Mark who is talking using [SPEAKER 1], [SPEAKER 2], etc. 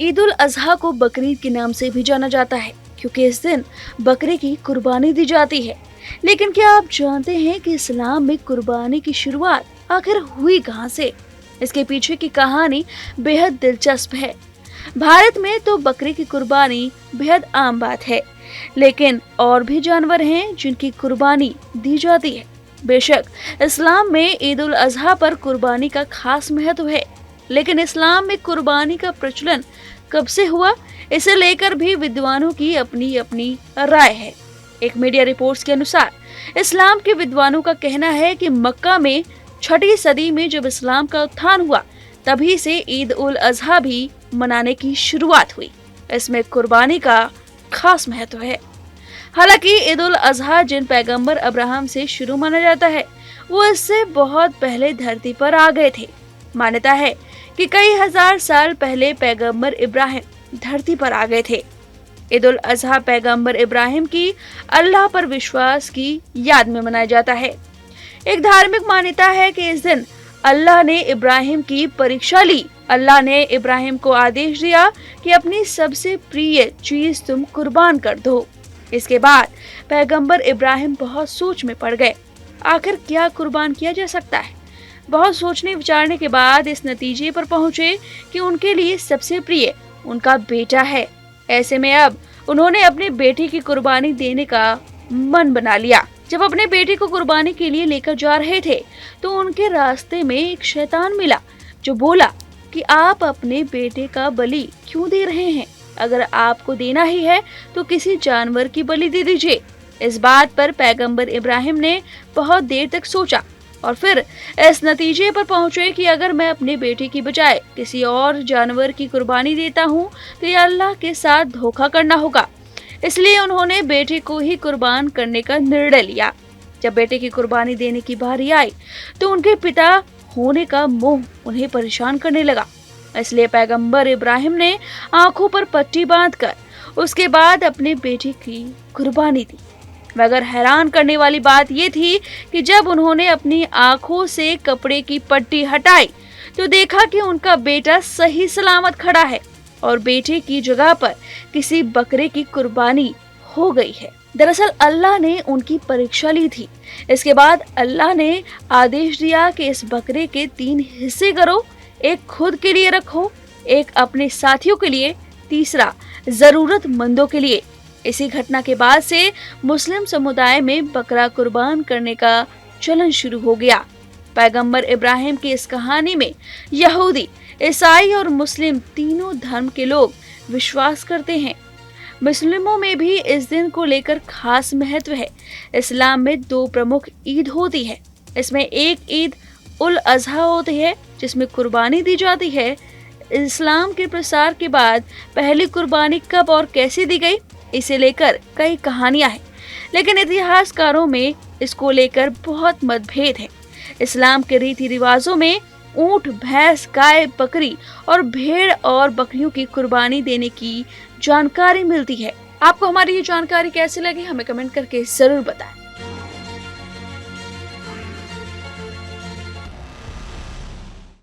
[SPEAKER 1] ईद उल अजहा को बकरीद के नाम से भी जाना जाता है क्योंकि इस दिन बकरे की कुर्बानी दी जाती है। लेकिन क्या आप जानते हैं कि इस्लाम में कुर्बानी की शुरुआत आखिर हुई कहां से? इसके पीछे की कहानी बेहद दिलचस्प है। भारत में तो बकरे की कुर्बानी बेहद आम बात है, लेकिन और भी जानवर हैं जिनकी कुर्बानी दी जाती है। बेशक इस्लाम में ईद उल अजहा पर कुर्बानी का खास महत्व है, लेकिन इस्लाम में कुर्बानी का प्रचलन कब से हुआ, इसे लेकर भी विद्वानों की अपनी अपनी राय है। एक मीडिया रिपोर्ट्स के अनुसार इस्लाम के विद्वानों का कहना है कि मक्का में 6वीं सदी में जब इस्लाम का उत्थान हुआ, तभी से ईद उल अजहा भी मनाने की शुरुआत हुई। इसमें कुर्बानी का खास महत्व है। हालांकि ईद उल अजहा जिन पैगंबर अब्राहम से शुरू माना जाता है, वो इससे बहुत पहले धरती पर आ गए थे। मान्यता है कि कई हजार साल पहले पैगंबर इब्राहिम धरती पर आ गए थे। ईद उल अजहा पैगंबर इब्राहिम की अल्लाह पर विश्वास की याद में मनाया जाता है। एक धार्मिक मान्यता है कि इस दिन अल्लाह ने इब्राहिम की परीक्षा ली। अल्लाह ने इब्राहिम को आदेश दिया कि अपनी सबसे प्रिय चीज तुम कुर्बान कर दो। इसके बाद पैगंबर इब्राहिम बहुत सोच में पड़ गए, आखिर क्या कुर्बान किया जा सकता है। बहुत सोचने विचारने के बाद इस नतीजे पर पहुंचे कि उनके लिए सबसे प्रिय उनका बेटा है। ऐसे में अब उन्होंने अपने बेटे की कुर्बानी देने का मन बना लिया। जब अपने बेटे को कुर्बानी के लिए लेकर जा रहे थे, तो उनके रास्ते में एक शैतान मिला जो बोला कि आप अपने बेटे का बलि क्यों दे रहे हैं? अगर आपको देना ही है तो किसी जानवर की बलि दे दीजिए। इस बात पर पैगंबर इब्राहिम ने बहुत देर तक सोचा और फिर इस नतीजे पर पहुंचे कि अगर मैं अपने बेटे की बजाय किसी और जानवर की कुर्बानी देता हूं, तो ये अल्लाह के साथ धोखा करना होगा। इसलिए उन्होंने बेटे को ही कुर्बान करने का निर्णय लिया। जब बेटे की कुर्बानी देने की बारी आई, तो उनके पिता होने का मोह उन्हें परेशान करने लगा। इसलिए पैगंबर इब्राहिम ने आंखों पर पट्टी बांधकर उसके बाद अपने बेटे की कुर्बानी दी। मगर हैरान करने वाली बात यह थी कि जब उन्होंने अपनी आंखों से कपड़े की पट्टी हटाई, तो देखा कि उनका बेटा सही सलामत खड़ा है और बेटे की जगह पर किसी बकरे की कुर्बानी हो गई है। दरअसल अल्लाह ने उनकी परीक्षा ली थी। इसके बाद अल्लाह ने आदेश दिया कि इस बकरे के 3 हिस्से करो, एक खुद के लिए रखो, एक अपने साथियों के लिए, तीसरा जरूरतमंदों के लिए। इसी घटना के बाद से मुस्लिम समुदाय में बकरा कुर्बान करने का चलन शुरू हो गया। पैगंबर इब्राहिम की इस कहानी में यहूदी, ईसाई और मुस्लिम तीनों धर्म के लोग विश्वास करते हैं। मुस्लिमों में भी इस दिन को लेकर खास महत्व है। इस्लाम में 2 प्रमुख ईद होती है। इसमें एक ईद उल अजहा होती है जिसमें कुर्बानी दी जाती है। इस्लाम के प्रसार के बाद पहली कुर्बानी कब और कैसे दी गई, इसे लेकर कई कहानियां हैं, लेकिन इतिहासकारों में इसको लेकर बहुत मतभेद है। इस्लाम के रीति रिवाजों में ऊंट, भैंस, गाय, बकरी और भेड़ और बकरियों की कुर्बानी देने की जानकारी मिलती है। आपको हमारी ये जानकारी कैसी लगी, हमें कमेंट करके जरूर बताएं।